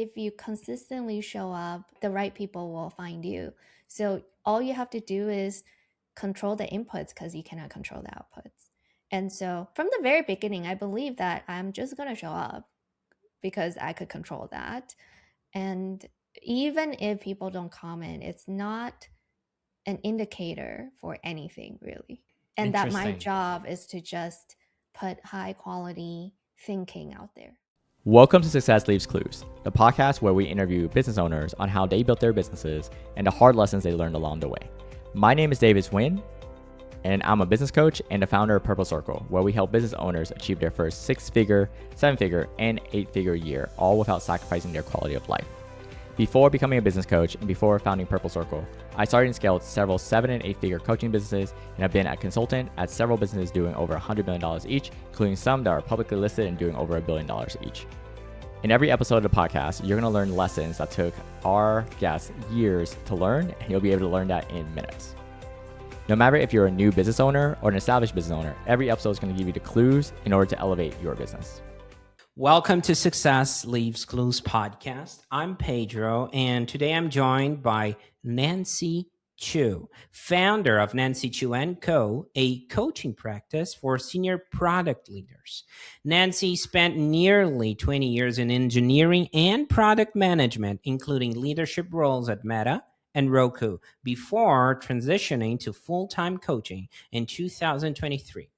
if you consistently show up, the right people will find you. So all you have to do is control the inputs because you cannot control the outputs. And so from the very beginning, I believe that I'm just going to show up because I could control that. And even if people don't comment, it's not an indicator for anything really. And that my Interesting. job is to just put high quality thinking out there. Welcome to Success Leaves Clues, the podcast where we interview business owners on how they built their businesses and the hard lessons they learned along the way. My name is David Swin, and I'm a business coach and the founder of Purple Circle, where we help business owners achieve their first 6-figure, 7-figure, and 8-figure year, all without sacrificing their quality of life. Before becoming a business coach and before founding Purple Circle, I started and scaled several 7- and 8-figure coaching businesses and have been a consultant at several businesses doing over $100 million each, including some that are publicly listed and doing over $1 billion each. In every episode of the podcast, you're going to learn lessons that took our guests years to learn, and you'll be able to learn that in minutes. No matter if you're a new business owner or an established business owner, every episode is going to give you the clues in order to elevate your business. Welcome to Success Leaves Clues podcast. I'm Pedro, and today I'm joined by Nancy Chu, founder of Nancy Chu Co, a coaching practice for senior product leaders. Nancy spent nearly 20 years in engineering and product management, including leadership roles at Meta and Roku, before transitioning to full-time coaching in 2023.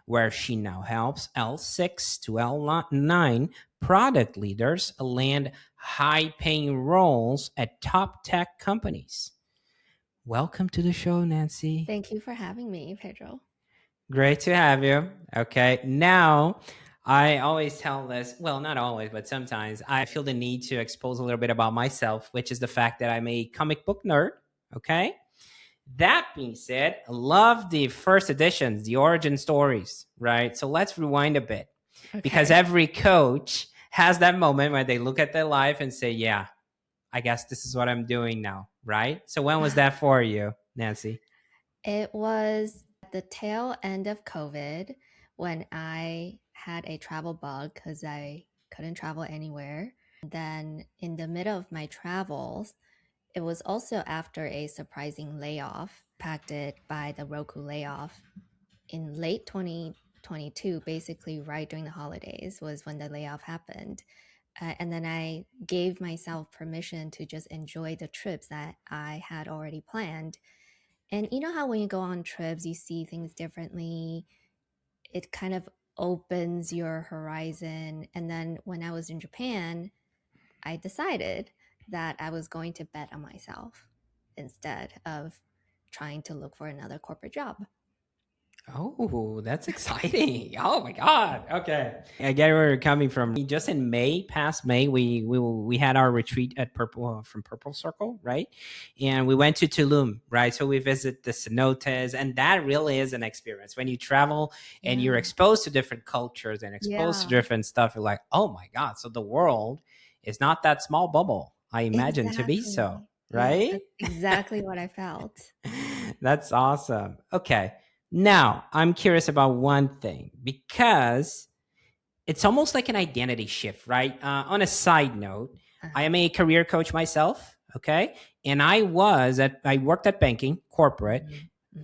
Where she now helps L6 to L9 product leaders land high-paying roles at top tech companies. Welcome to the show, Nancy. Thank you for having me, Pedro. Great to have you. Okay, now I always tell this, well, not always, but sometimes I feel the need to expose a little bit about myself, which is the fact that I'm a comic book nerd, okay? That being said, I love the first editions, the origin stories, right? So let's rewind a bit because every coach has that moment where they look at their life and say, yeah, I guess this is what I'm doing now, right? So when was that for you, Nancy? It was at the tail end of COVID when I had a travel bug because I couldn't travel anywhere. Then in the middle of my travels, it was also after a surprising layoff impacted by the Roku layoff in late 2022, basically right during the holidays was when the layoff happened. And then I gave myself permission to just enjoy the trips that I had already planned. And you know how when you go on trips, you see things differently. It kind of opens your horizon. And then when I was in Japan, I decided that I was going to bet on myself instead of trying to look for another corporate job. Oh, that's exciting. Oh my God. Okay. I get where you're coming from. Just in May, past May, we had our retreat at Purple Circle, right? And we went to Tulum, right? So we visit the cenotes, and that really is an experience. When you travel and you're exposed to different cultures and exposed to different stuff, you're like, oh my God. So the world is not that small bubble I imagine to be so, right? Yes, that's exactly what I felt. That's awesome. Okay. Now, I'm curious about one thing because it's almost like an identity shift, right? On a side note, I am a career coach myself, okay? And I worked at banking, corporate,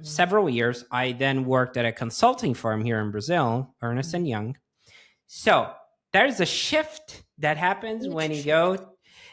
several years. I then worked at a consulting firm here in Brazil, Ernst & Young. So there's a shift that happens when you go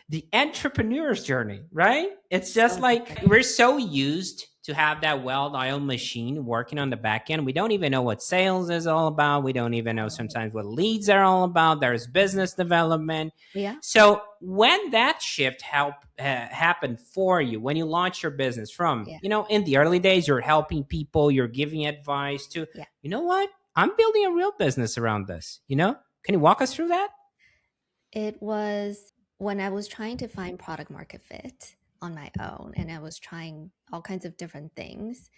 the entrepreneur's journey, right? It's just like we're so used to have that well-oiled machine working on the back end. We don't even know what sales is all about. We don't even know sometimes what leads are all about. There's business development. Yeah. So when that shift happened for you, when you launched your business from, in the early days, you're helping people, you're giving advice to, you know what? I'm building a real business around this, Can you walk us through that? It was when I was trying to find product market fit on my own, and I was trying all kinds of different things.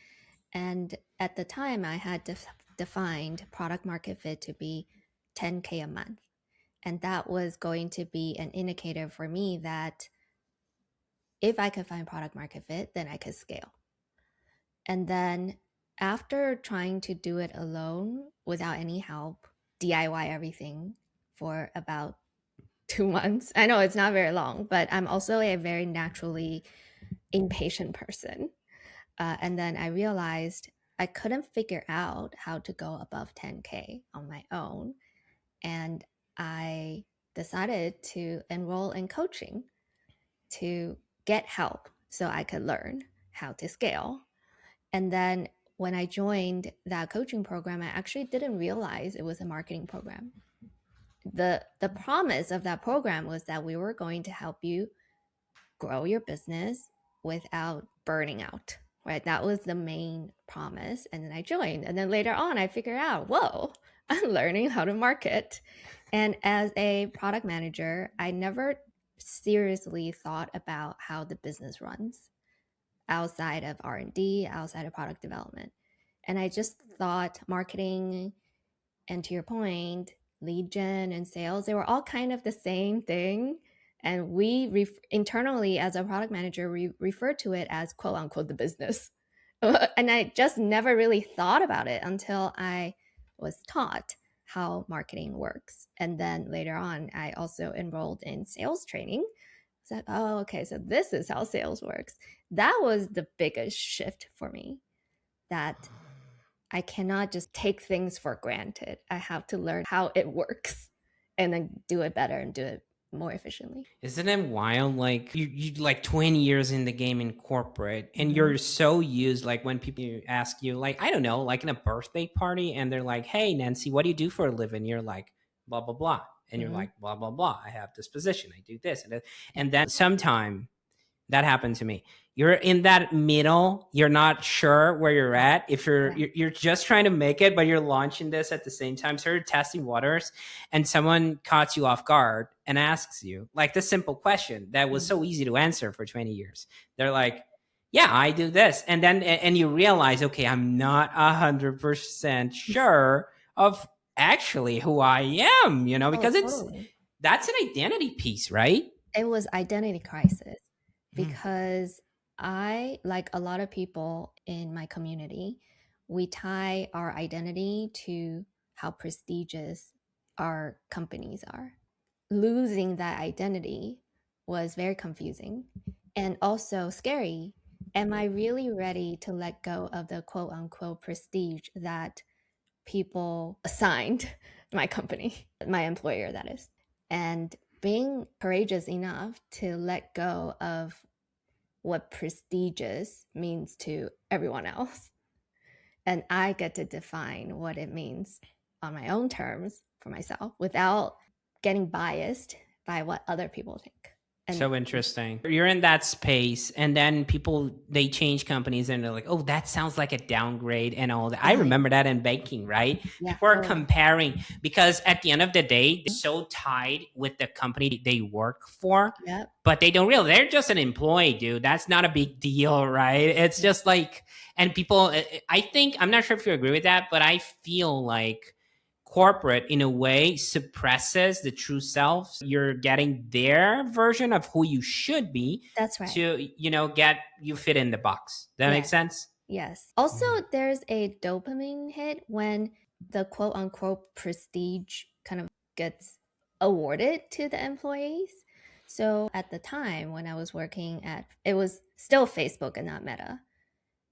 And at the time, I had defined product market fit to be 10K a month. And that was going to be an indicator for me that if I could find product market fit, then I could scale. And then after trying to do it alone without any help, DIY everything for about 2 months. I know it's not very long, but I'm also a very naturally impatient person. And then I realized I couldn't figure out how to go above 10K on my own. And I decided to enroll in coaching to get help so I could learn how to scale. And then when I joined that coaching program, I actually didn't realize it was a marketing program. The promise of that program was that we were going to help you grow your business without burning out, right? That was the main promise. And then I joined. And then later on, I figured out, whoa, I'm learning how to market. And as a product manager, I never seriously thought about how the business runs outside of R&D, outside of product development. And I just thought marketing, and to your point, lead gen and sales, they were all kind of the same thing. And we internally, as a product manager, we refer to it as quote unquote the business. And I just never really thought about it until I was taught how marketing works. And then later on, I also enrolled in sales training. So, oh, okay, so this is how sales works. That was the biggest shift for me, that I cannot just take things for granted. I have to learn how it works and then do it better and do it more efficiently. Isn't it wild? Like you like 20 years in the game in corporate, and you're so used, like when people ask you, like, I don't know, like in a birthday party, and they're like, hey, Nancy, what do you do for a living? You're like, blah, blah, blah. And you're like, blah, blah, blah. I have this position. I do this. And then sometime that happened to me. You're in that middle. You're not sure where you're at. If you're just trying to make it, but you're launching this at the same time. So you're testing waters, and someone caught you off guard and asks you like the simple question that was so easy to answer for 20 years. They're like, yeah, I do this. And then, and you realize, okay, I'm not 100% sure of actually who I am, because that's an identity piece, right? It was identity crisis. Because I, like a lot of people in my community, we tie our identity to how prestigious our companies are. Losing that identity was very confusing and also scary. Am I really ready to let go of the quote unquote prestige that people assigned my company, my employer, that is? And being courageous enough to let go of what prestigious means to everyone else. And I get to define what it means on my own terms for myself without getting biased by what other people think. So interesting. You're in that space, and then people, they change companies and they're like, oh, that sounds like a downgrade and all that. I remember that in banking, right? Yeah, people are comparing, because at the end of the day, they're so tied with the company they work for, but they don't realize they're just an employee, dude. That's not a big deal, right? It's just like, and people, I think, I'm not sure if you agree with that, but I feel like corporate in a way suppresses the true self. You're getting their version of who you should be. That's right. To, get you fit in the box. That makes sense? Yes. Also, there's a dopamine hit when the quote unquote prestige kind of gets awarded to the employees. So at the time when I was working it was still Facebook and not Meta.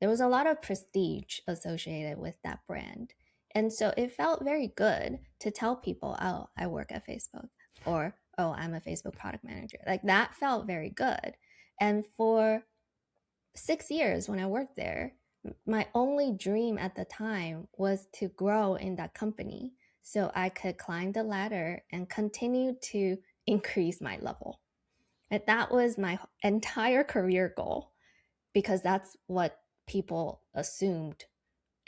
There was a lot of prestige associated with that brand. And so it felt very good to tell people, oh, I work at Facebook, or, oh, I'm a Facebook product manager. Like that felt very good. And for 6 years when I worked there, my only dream at the time was to grow in that company so I could climb the ladder and continue to increase my level. And that was my entire career goal, because that's what people assumed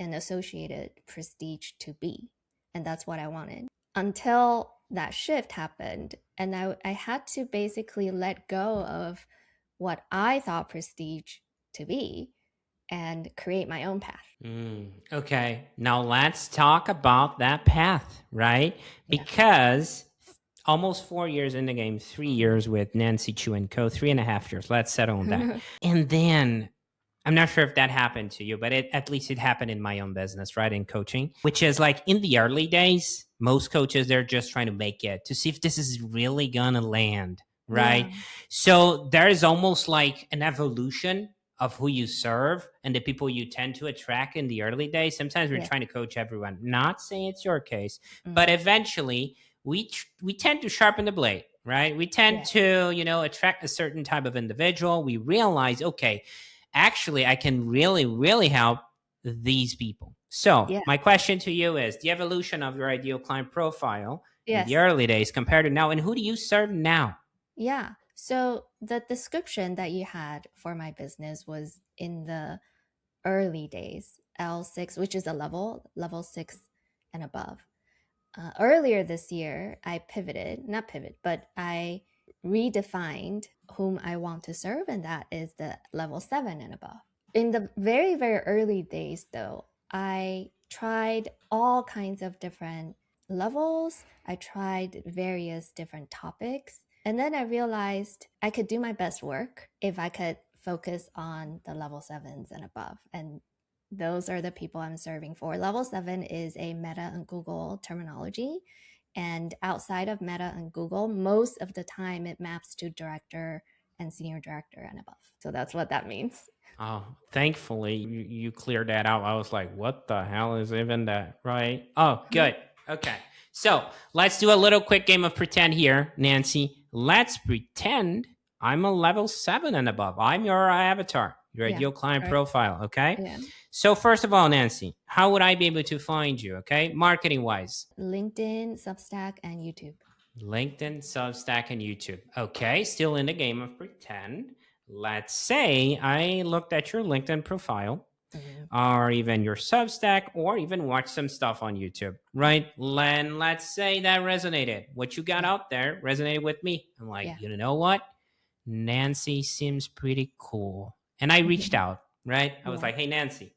and associated prestige to be. And that's what I wanted. Until that shift happened, and I had to basically let go of what I thought prestige to be and create my own path. Okay, now let's talk about that path, right? Because almost 4 years in the game, 3 years with Nancy Chu Co, 3.5 years. Let's settle on that. And then, I'm not sure if that happened to you, but at least it happened in my own business, right? In coaching, which is like in the early days, Most coaches, they're just trying to make it to see if this is really gonna land, Yeah. right? So there is almost like an evolution of who you serve and the people you tend to attract in the early days. Sometimes we're Yes. trying to coach everyone, not saying it's your case, Mm. but eventually we tend to sharpen the blade, right? We tend Yeah. to, attract a certain type of individual. We realize, okay, actually I can really help these people. So Yeah. my question to you is the evolution of your ideal client profile in the Yes. early days compared to now, and who do you serve now? Yeah. So the description that you had for my business was in the early days, L6, which is a level 6 and above. Earlier this year, I not pivot, but I redefined whom I want to serve, and that is the level 7 and above. In the very, very early days, though, I tried all kinds of different levels. I tried various different topics. And then I realized I could do my best work if I could focus on the level 7s and above. And those are the people I'm serving for. Level 7 is a Meta and Google terminology. And outside of Meta and Google, most of the time it maps to director and senior director and above. So that's what that means. Oh, thankfully you cleared that out. I was like, what the hell is even that, right? Oh, good. Okay. So let's do a little quick game of pretend here, Nancy. Let's pretend I'm a level 7 and above. I'm your avatar, your Yeah. ideal client Right. profile. Okay. Yeah. So first of all, Nancy, how would I be able to find you? Okay. Marketing wise. LinkedIn, Substack, and YouTube. LinkedIn, Substack, and YouTube. Okay, still in the game of pretend. Let's say I looked at your LinkedIn profile, or even your Substack, or even watch some stuff on YouTube, right? Len, let's say that resonated. What you got out there resonated with me. I'm like, Yeah. you know what? Nancy seems pretty cool. And I reached out, right? I was Yeah. like, hey, Nancy,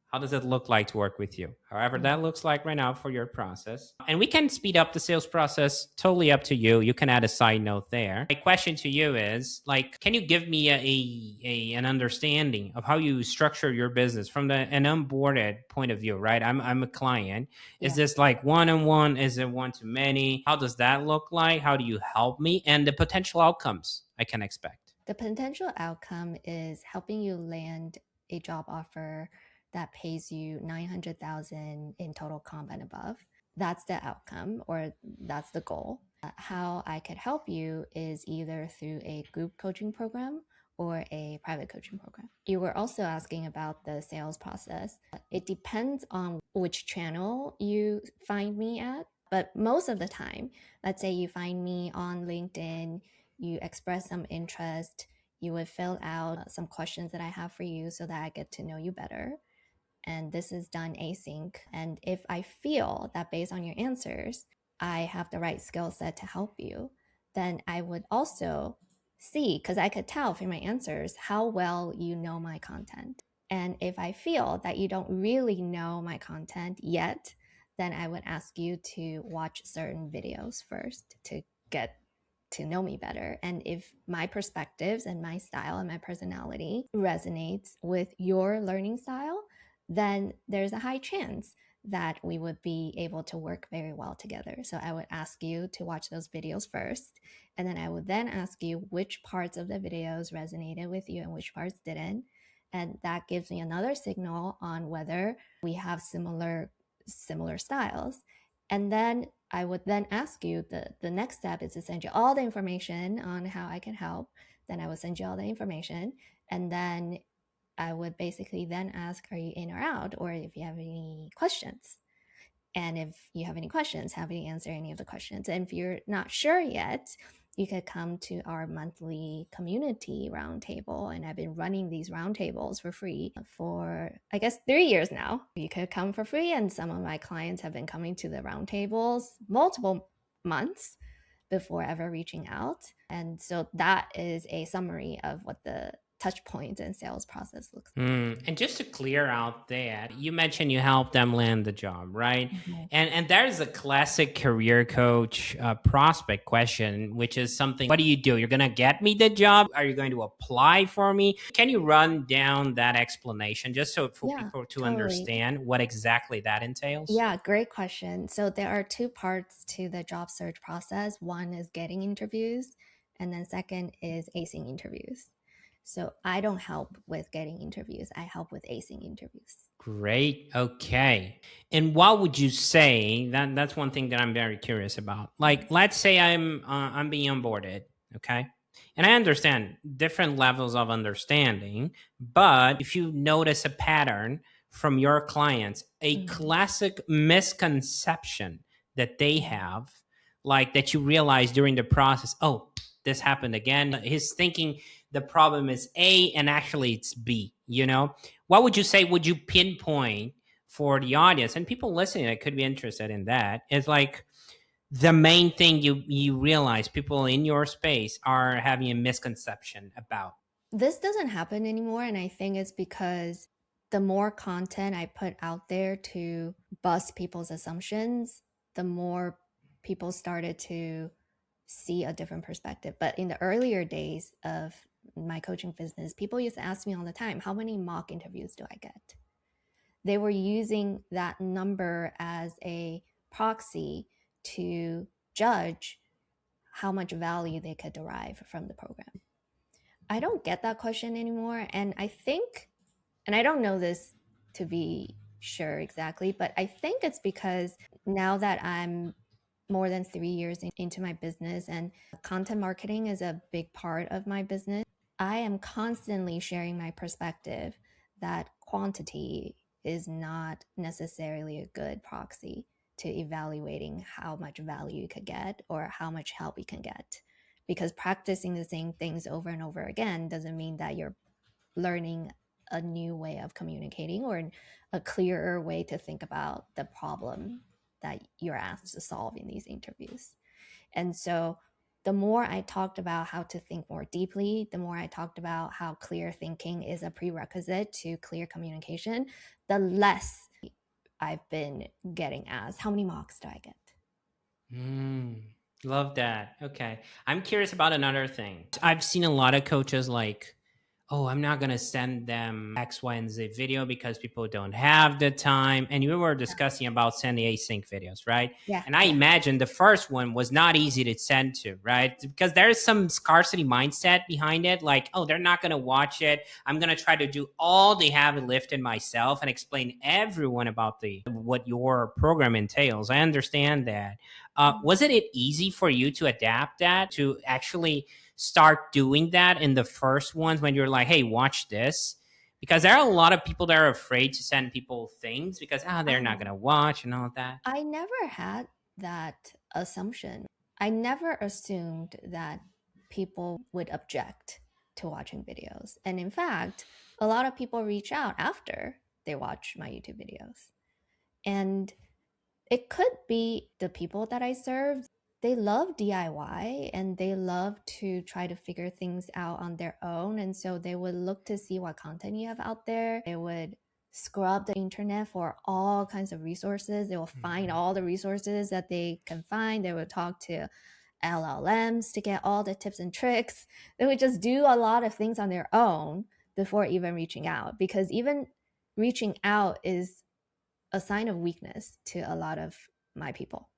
how does it look like to work with you? However, that looks like right now for your process. And we can speed up the sales process, totally up to you. You can add a side note there. My question to you is like, can you give me an understanding of how you structure your business from an onboarded point of view, right? I'm a client. Is Yeah. this like one-on-one? Is it one-to-many? How does that look like? How do you help me? And the potential outcomes I can expect. The potential outcome is helping you land a job offer that pays you 900,000 in total comp and above. That's the outcome, or that's the goal. How I could help you is either through a group coaching program or a private coaching program. You were also asking about the sales process. It depends on which channel you find me at, but most of the time, let's say you find me on LinkedIn, you express some interest, you would fill out some questions that I have for you so that I get to know you better. And this is done async. And if I feel that based on your answers, I have the right skill set to help you, then I would also see, because I could tell from my answers, how well you know my content. And if I feel that you don't really know my content yet, then I would ask you to watch certain videos first to get to know me better. And if my perspectives and my style and my personality resonates with your learning style, then there's a high chance that we would be able to work very well together. So I would ask you to watch those videos first. And then I would then ask you which parts of the videos resonated with you and which parts didn't. And that gives me another signal on whether we have similar styles. And then I would then ask you, the next step is to send you all the information on how I can help. Then I would send you all the information. And then I would basically then ask, are you in or out? Or if you have any questions. And if you have any questions, happy to answer any of the questions. And if you're not sure yet, you could come to our monthly community roundtable. And I've been running these roundtables for free for, I guess, 3 years now. You could come for free. And some of my clients have been coming to the roundtables multiple months before ever reaching out. And so that is a summary of what the touch points and sales process looks And just to clear out that, you mentioned you help them land the job, right? like. And there's a classic career coach prospect question, which is something, what do you do? You're going to get me the job? Are you going to apply for me? Can you run down that explanation just so for Yeah, people to totally. understand what exactly that entails? Yeah, great question. So there are two parts to the job search process. One is getting interviews, and then second is acing interviews. So I don't help with getting interviews. I help with acing interviews. Great. Okay. And what would you say that that's one thing that I'm very curious about. Like, let's say I'm being onboarded, okay? And I understand different levels of understanding, but if you notice a pattern from your clients, a Mhm. classic misconception that they have, like that you realize during the process, oh, this happened again. He's thinking the problem is A and actually it's B, you know? What would you say would you pinpoint for the audience and people listening that could be interested in that is like the main thing you realize people in your space are having a misconception about? This doesn't happen anymore, and I think it's because the more content I put out there to bust people's assumptions, the more people started to see a different perspective. But in the earlier days of my coaching business, people used to ask me all the time, how many mock interviews do I get? They were using that number as a proxy to judge how much value they could derive from the program. I don't get that question anymore. And I think, and I don't know this to be sure exactly, but I think it's because now that I'm more than 3 years into my business and content marketing is a big part of my business, I am constantly sharing my perspective that quantity is not necessarily a good proxy to evaluating how much value you could get or how much help you can get. Because practicing the same things over and over again doesn't mean that you're learning a new way of communicating or a clearer way to think about the problem that you're asked to solve in these interviews. And so the more I talked about how to think more deeply, the more I talked about how clear thinking is a prerequisite to clear communication, the less I've been getting asked, how many mocks do I get? Love that. Okay. I'm curious about another thing. I've seen a lot of coaches like, oh, I'm not going to send them X, Y, and Z video because people don't have the time. And you were discussing about sending async videos, right? Yeah, And I yeah. imagine the first one was not easy to send to, right? Because there is some scarcity mindset behind it. Like, oh, they're not going to watch it. I'm going to try to do all the heavy lifting myself and explain everyone about what your program entails. I understand that. Wasn't it easy for you to adapt that to actually start doing that in the first ones when you're like, hey, watch this? Because there are a lot of people that are afraid to send people things because they're not Oh, going to watch and all of that. I never had that assumption. I never assumed that people would object to watching videos. And in fact, a lot of people reach out after they watch my YouTube videos. And it could be the people that I serve. They love DIY and they love to try to figure things out on their own. And so they would look to see what content you have out there. They would scrub the internet for all kinds of resources. They will find all the resources that they can find. They would talk to LLMs to get all the tips and tricks. They would just do a lot of things on their own before even reaching out, because even reaching out is a sign of weakness to a lot of my people,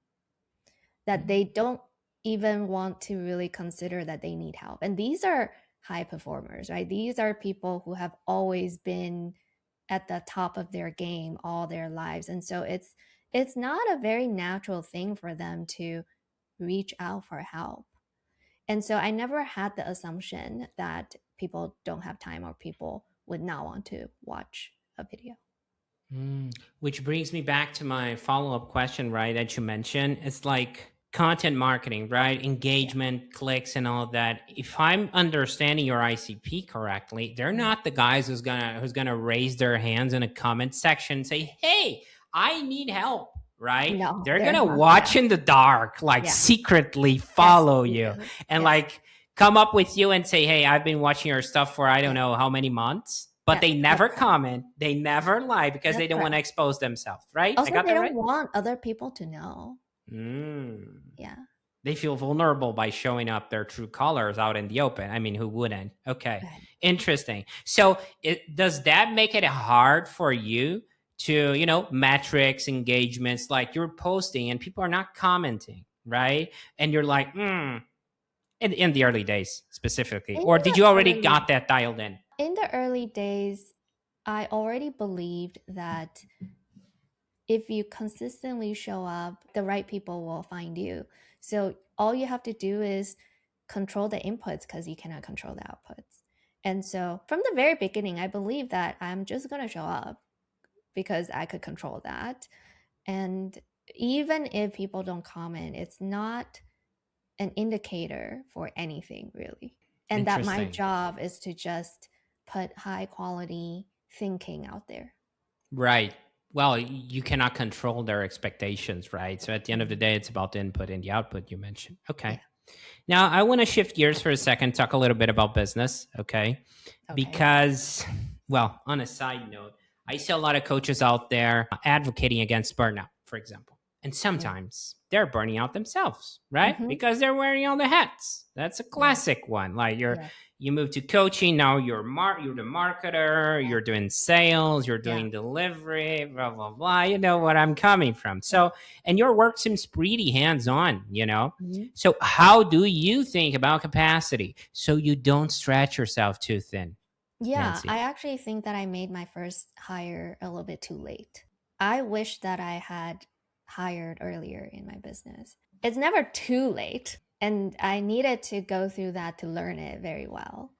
that they don't even want to really consider that they need help. And these are high performers, right? These are people who have always been at the top of their game all their lives. And so it's not a very natural thing for them to reach out for help. And so I never had the assumption that people don't have time or people would not want to watch a video. Which brings me back to my follow-up question, right, that you mentioned. It's like content marketing, right? Yeah. Engagement, clicks, and all that. If I'm understanding your ICP correctly, they're not the guys who's gonna raise their hands in a comment section and say, hey, I need help, right? No, They're they're gonna not. Yeah. watch in the dark, like Yeah. secretly Yes, follow they you. do. And Yes. like come up with you and say, hey, I've been watching your stuff for I don't Yeah. know how many months, but Yes, they never that's correct. comment. They never lie because That's they don't want correct. to expose themselves, right? I Also, got they that don't right? want other people to know. Mm. Yeah. They feel vulnerable by showing up their true colors out in the open. I mean, who wouldn't? Okay, Right. interesting. So, does that make it hard for you to, metrics, engagements, like you're posting and people are not commenting, right? And you're like, in the early days specifically, In or did you the already early got that dialed in? in the early days, I already believed that if you consistently show up, the right people will find you. So all you have to do is control the inputs because you cannot control the outputs. And so from the very beginning, I believe that I'm just going to show up because I could control that. And even if people don't comment, it's not an indicator for anything really. And that my Interesting. job is to just put high quality thinking out there. Right. Well, you cannot control their expectations, right? So at the end of the day, it's about the input and the output you mentioned. Okay. Yeah. Now, I want to shift gears for a second, talk a little bit about business, okay? Okay. Because, well, on a side note, I see a lot of coaches out there advocating against burnout, for example. And Yeah. sometimes they're burning out themselves, right? Mm-hmm. Because they're wearing all the hats. That's a Yeah. classic one. Like Yeah. you move to coaching, now you're the marketer, Yeah. you're doing sales, you're Yeah. doing delivery, blah blah blah. You know what I'm coming from. So, and your work seems pretty hands-on. Mhm. So, how do you think about capacity so you don't stretch yourself too thin, Yeah, Nancy? I actually think that I made my first hire a little bit too late. I wish that I had hired earlier in my business. It's never too late, and I needed to go through that to learn it very well.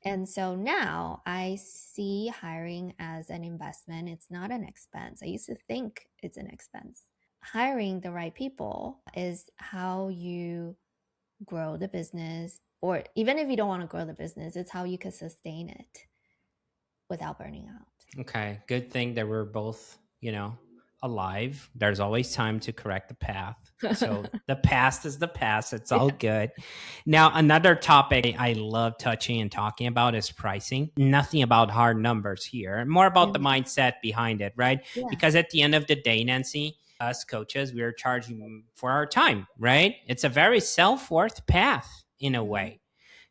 And so now I see hiring as an investment. It's not an expense. I used to think it's an expense. Hiring the right people is how you grow the business, or even if you don't want to grow the business, it's how you can sustain it without burning out. Okay, good thing that we're both, alive. There's always time to correct the path. So the past is the past. It's all Yeah. good. Now, another topic I love touching and talking about is pricing. Nothing about hard numbers here, more about the Mhm. mindset behind it, right? Yeah. Because at the end of the day, Nancy, us coaches, we are charging for our time, right? It's a very self worth path in a Mhm. way.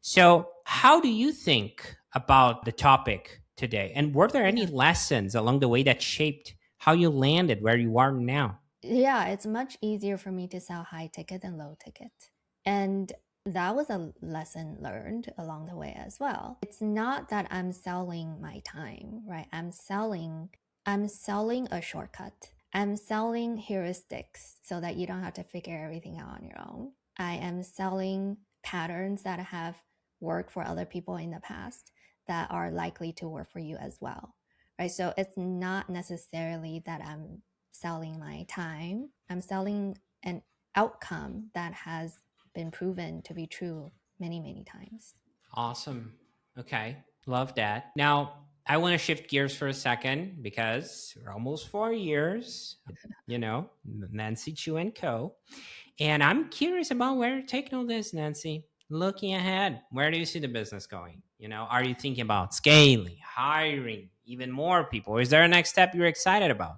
So, how do you think about the topic today? And were there any Yeah. lessons along the way that shaped how you landed where you are now? Yeah, it's much easier for me to sell high ticket than low ticket. And that was a lesson learned along the way as well. It's not that I'm selling my time, right? I'm selling a shortcut. I'm selling heuristics so that you don't have to figure everything out on your own. I am selling patterns that have worked for other people in the past that are likely to work for you as well. Right? So it's not necessarily that I'm selling my time. I'm selling an outcome that has been proven to be true many, many times. Awesome. Okay. Love that. Now, I want to shift gears for a second because we're almost 4 years, Nancy Chu and Co. And I'm curious about where you're taking all this, Nancy. Looking ahead, where do you see the business going? Are you thinking about scaling, hiring even more people? Or is there a next step you're excited about?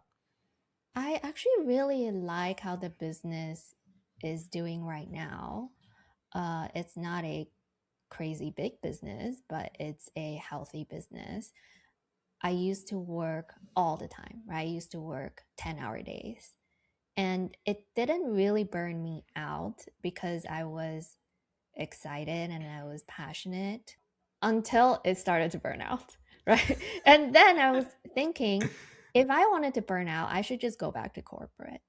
I actually really like how the business is doing right now. It's not a crazy big business, but it's a healthy business. I used to work all the time, right? I used to work 10-hour days. And it didn't really burn me out because I was excited and I was passionate until it started to burn out, right? And then I was thinking, if I wanted to burn out, I should just go back to corporate.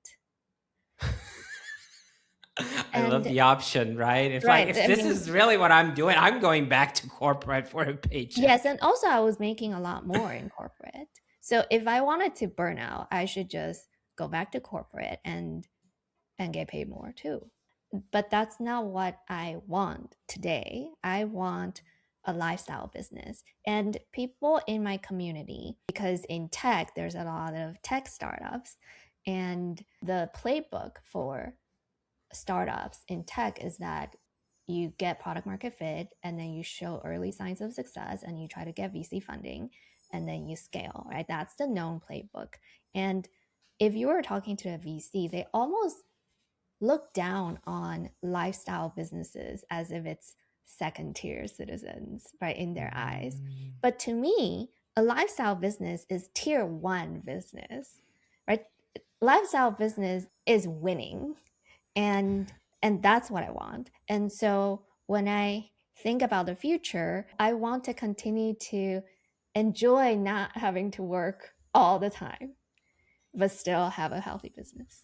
I love And the option, right? If like right, if I this mean, is really what I'm doing, I'm going back to corporate for a yes, paycheck. and also I was making a lot more in corporate. So if I wanted to burn out, I should just go back to corporate and get paid more too. But that's not what I want today. I want a lifestyle business. And people in my community, because in tech, there's a lot of tech startups, and the playbook for startups in tech is that you get product market fit, and then you show early signs of success, and you try to get VC funding, and then you scale, right? That's the known playbook. And if you were talking to a VC, they almost look down on lifestyle businesses as if it's second tier citizens, right, in their eyes. But to me, a lifestyle business is tier one business, right? Lifestyle business is winning, and that's what I want. And so when I think about the future, I want to continue to enjoy not having to work all the time, but still have a healthy business.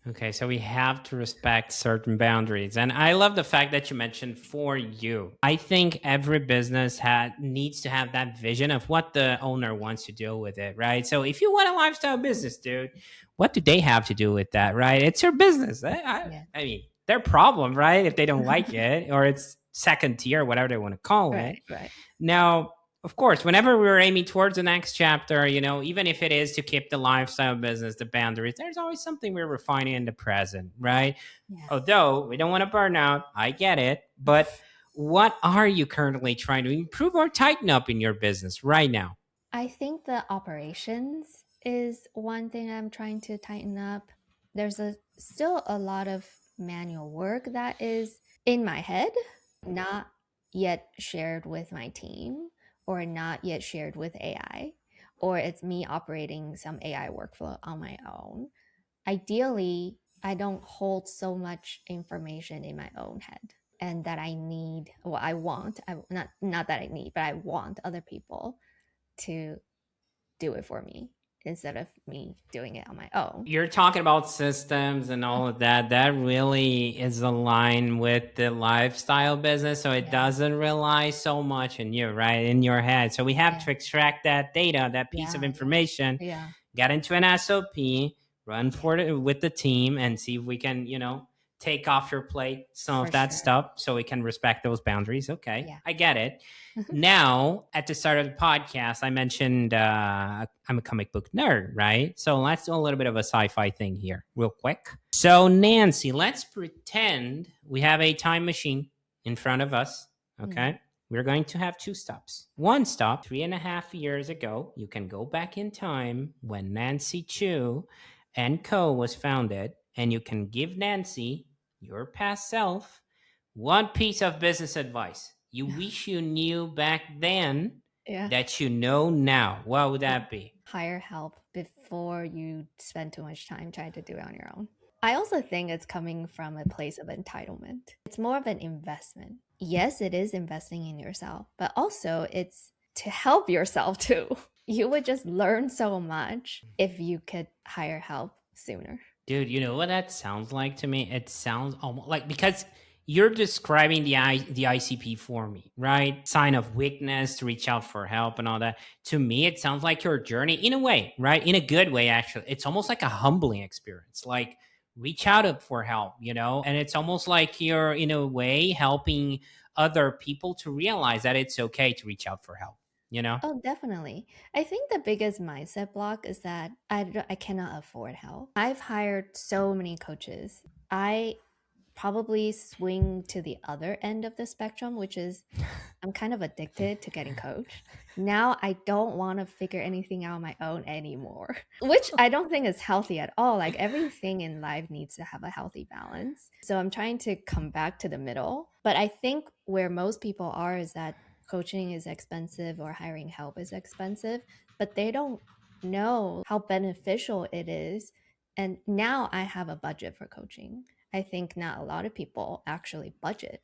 Okay, so we have to respect certain boundaries. And I love the fact that you mentioned for you. I think every business needs to have that vision of what the owner wants to do with it, right? So if you want a lifestyle business, dude, what do they have to do with that, right? It's your business. I mean, their problem, right? If they don't like it, or it's second tier, whatever they want to call it. Right. Now, of course, whenever we're aiming towards the next chapter, even if it is to keep the lifestyle business, the boundaries, there's always something we're refining in the present, right? Yeah. Although we don't want to burn out, I get it. But what are you currently trying to improve or tighten up in your business right now? I think the operations is one thing I'm trying to tighten up. There's still a lot of manual work that is in my head, not yet shared with my team, or not yet shared with AI, or it's me operating some AI workflow on my own. Ideally, I don't hold so much information in my own head, and that I need, well, I want, not that I need, but I want other people to do it for me instead of me doing it on my own. You're talking about systems and all of that. That really is aligned with the lifestyle business. So it doesn't rely so much on you, right? In your head. So we have to extract that data, that piece of information, get into an SOP, run for it with the team, and see if we can, take off your plate some of that stuff so we can respect those boundaries. Okay. I get it. Now, at the start of the podcast, I mentioned I'm a comic book nerd, right? So let's do a little bit of a sci-fi thing here real quick. So Nancy, let's pretend we have a time machine in front of us. Okay. We're going to have two stops. One stop, 3.5 years ago, you can go back in time when Nancy Chu Co was founded, and you can give Nancy, your past self, one piece of business advice you wish you knew back then that you know now. What would that be? Hire help before you spend too much time trying to do it on your own. I also think it's coming from a place of entitlement. It's more of an investment. Yes, it is investing in yourself, but also it's to help yourself too. You would just learn so much if you could hire help sooner. Dude, you know what that sounds like to me? It sounds almost like, because you're describing the ICP for me, right? Sign of weakness, to reach out for help and all that. To me, it sounds like your journey in a way, right? In a good way, actually. It's almost like a humbling experience. Like, reach out for help, and it's almost like you're, in a way, helping other people to realize that it's okay to reach out for help. Oh, definitely. I think the biggest mindset block is that I cannot afford help. I've hired so many coaches. I probably swing to the other end of the spectrum, which is I'm kind of addicted to getting coached. Now I don't want to figure anything out on my own anymore, which I don't think is healthy at all. Like, everything in life needs to have a healthy balance. So I'm trying to come back to the middle. But I think where most people are is that coaching is expensive or hiring help is expensive, but they don't know how beneficial it is. And now I have a budget for coaching. I think not a lot of people actually budget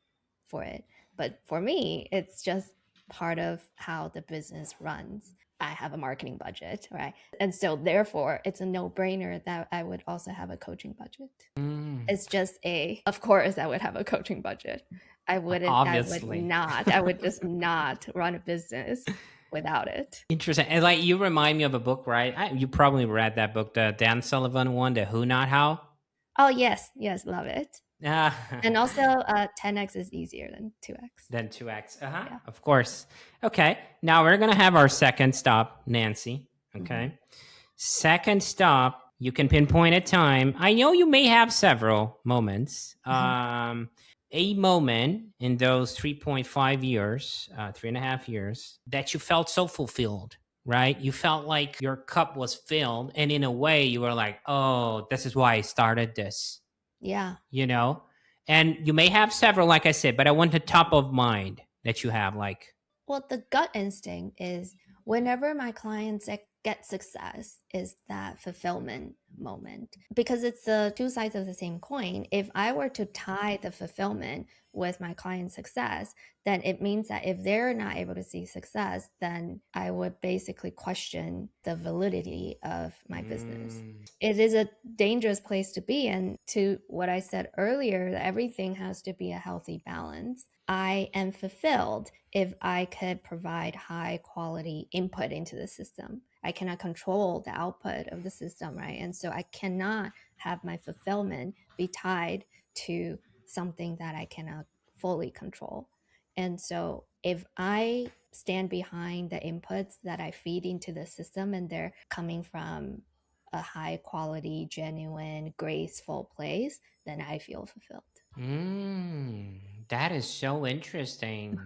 for it. But for me, it's just part of how the business runs. I have a marketing budget, right? And so therefore, it's a no-brainer that I would also have a coaching budget. It's just of course, I would have a coaching budget. I would just not run a business without it. Interesting. And like, you remind me of a book, right? You probably read that book, the Dan Sullivan one, the Who Not How. Oh, yes, love it. And also 10x is easier than 2x. Of course. Okay, now we're gonna have our second stop, Nancy. Okay. Second stop, you can pinpoint a time. I know you may have several moments. a moment in those 3.5 years, 3.5 years, that you felt so fulfilled, right? You felt like your cup was filled. And in a way, you were like, oh, this is why I started this, Yeah. you know? And you may have several, like I said, but I want the top of mind that you have, like, Well, the gut instinct is whenever my clients get success is that fulfillment moment because it's the two sides of the same coin. If I were to tie the fulfillment with my client's success, then it means that if they're not able to see success, then I would basically question the validity of my business. It is a dangerous place to be. And to what I said earlier, that everything has to be a healthy balance. I am fulfilled if I could provide high quality input into the system. I cannot control the output of the system, right? And so I cannot have my fulfillment be tied to something that I cannot fully control. And so if I stand behind the inputs that I feed into the system and they're coming from a high quality, genuine, graceful place, then I feel fulfilled. That is so interesting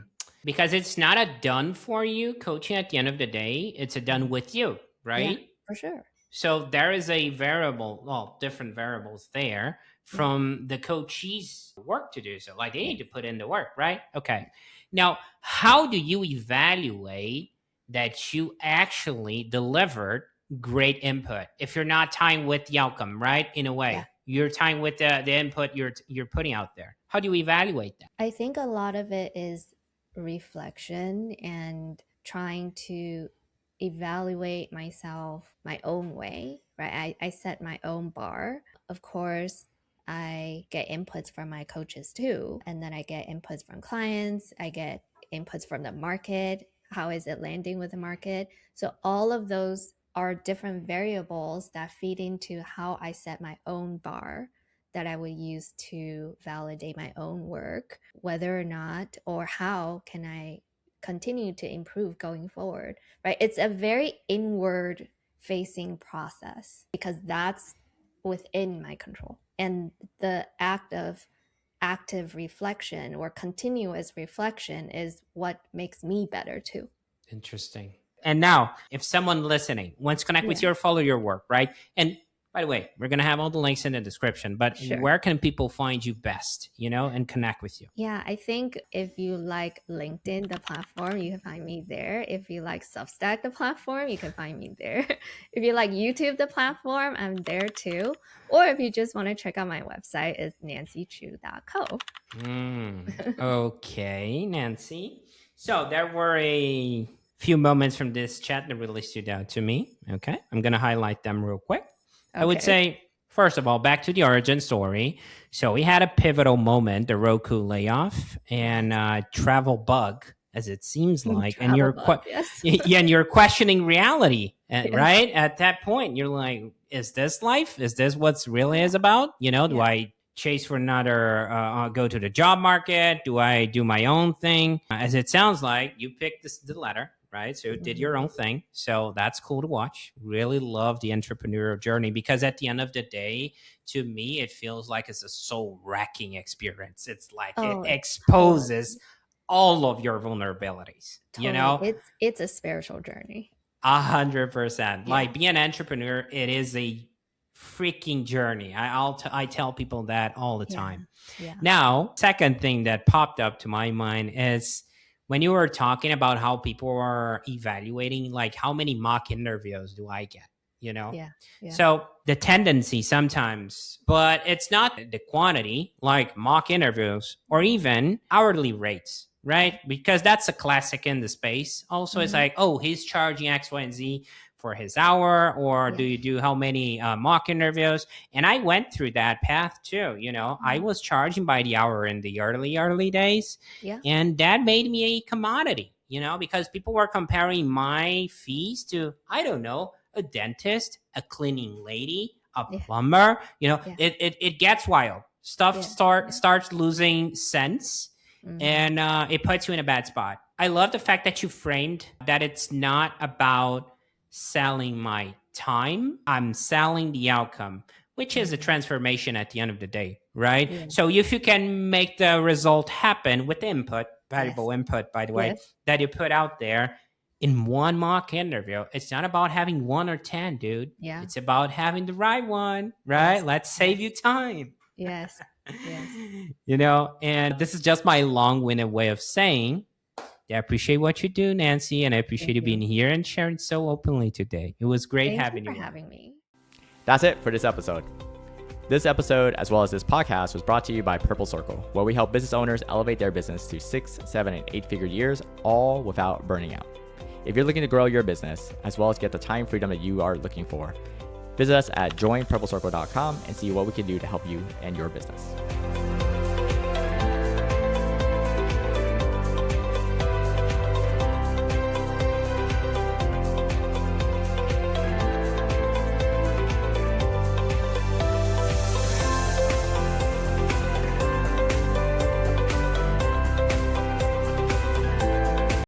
because it's not a done for you coaching at the end of the day. It's a done with you, Yeah, right? for sure. So there is a variable, well, different variables there Yeah. from the coachee's work to do. So like they Yeah. need to put in the work, right? Okay. Now, how do you evaluate that you actually delivered great input if you're not tying with the outcome, right? In a Yeah. way, you're tying with the input you're putting out there. How do you evaluate that? I think a lot of it is reflection and trying to evaluate myself my own way, right? I set my own bar. Of course, I get inputs from my coaches too. And then I get inputs from clients. I get inputs from the market. How is it landing with the market? So all of those are different variables that feed into how I set my own bar that I would use to validate my own work, whether or not or how can I continue to improve going forward, right? It's a very inward facing process because that's within my control. And the act of active reflection or continuous reflection is what makes me better too. Interesting. And now, if someone listening wants to connect with Yeah, you or follow your work, right? And by the way, we're going to have all the links in the description, but sure. where can people find you best, and connect with you? Yeah, I think if you like LinkedIn, the platform, you can find me there. If you like Substack, the platform, you can find me there. If you like YouTube, the platform, I'm there too. Or if you just want to check out my website, it's nancychu.co. Okay, Nancy. So there were a few moments from this chat that really stood out to me. Okay, I'm going to highlight them real quick. I would say, first of all, back to the origin story. So we had a pivotal moment, the Roku layoff and travel bug, as it seems like, and Travel bug, yes. yeah, and you're questioning reality, Yes. right? At that point, you're like, is this life? Is this what's really is about? Do I chase for another, go to the job market? Do I do my own thing? As it sounds like you picked the letter, right? So did your own thing. So that's cool to watch. Really love the entrepreneurial journey because at the end of the day, to me, it feels like it's a soul wrecking experience. It's like it exposes all of your vulnerabilities, It's a spiritual journey. 100%. Like being an entrepreneur, it is a freaking journey. I tell people that all the time. Yeah. Now, second thing that popped up to my mind is when you were talking about how people are evaluating, like how many mock interviews do I get? Yeah. So the tendency sometimes, but it's not the quantity, like mock interviews or even hourly rates, right? Because that's a classic in the space. Also, it's like, oh, he's charging X, Y, and Z for his hour, or do you do how many mock interviews? And I went through that path too. I was charging by the hour in the early days, and that made me a commodity. Because people were comparing my fees to, I don't know, a dentist, a cleaning lady, a plumber. It gets wild. Stuff starts losing sense, and it puts you in a bad spot. I love the fact that you framed that it's not about selling my time. I'm selling the outcome. which is a transformation at the end of the day, right? Yeah. So if you can make the result happen with input, valuable Yes. input, by the way, Yes. that you put out there in one mock interview, it's not about having 1 or 10, dude. Yeah. It's about having the right one, right? Yes. Let's save you time. Yes. Yes. You know, and this is just my long-winded way of saying, I appreciate what you do, Nancy, and I appreciate Thank you you. being here and sharing so openly today. It was great Thank having you you for on. having me. That's it for this episode. This episode, as well as this podcast, was brought to you by Purple Circle, where we help business owners elevate their business to 6, 7, and 8-figure years, all without burning out. If you're looking to grow your business, as well as get the time freedom that you are looking for, visit us at joinpurplecircle.com and see what we can do to help you and your business.